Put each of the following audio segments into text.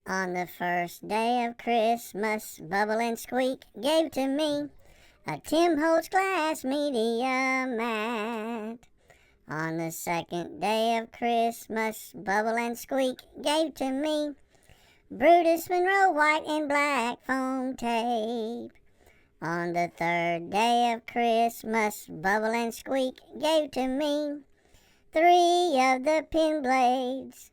On the first day of Christmas, Bubble and Squeak gave to me a Tim Holtz glass media mat. On the second day of Christmas, Bubble and Squeak gave to me Brutus Monroe white and black foam tape. On the third day of Christmas, Bubble and Squeak gave to me 3 of the pin blades.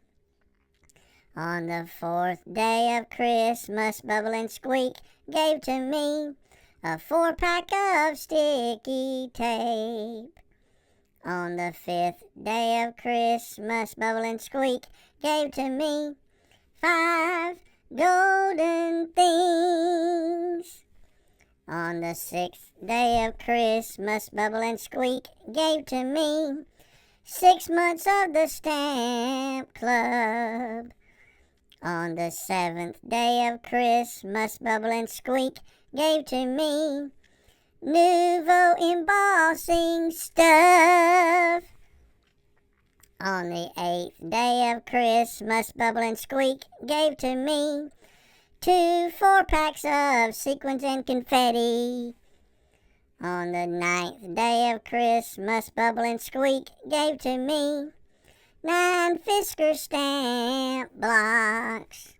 On the fourth day of Christmas, Bubble and Squeak gave to me a 4-pack of sticky tape. On the fifth day of Christmas, Bubble and Squeak gave to me 5 golden things. On the sixth day of Christmas, Bubble and Squeak gave to me 6 months of the Stamp Club. On the seventh day of Christmas, Bubble and Squeak gave to me Nouveau embossing stuff. On the 8th day of Christmas, Bubble and Squeak gave to me 2 4-packs of sequins and confetti. On the 9th day of Christmas, Bubble and Squeak gave to me 9 Fiskars Stamp Blocks.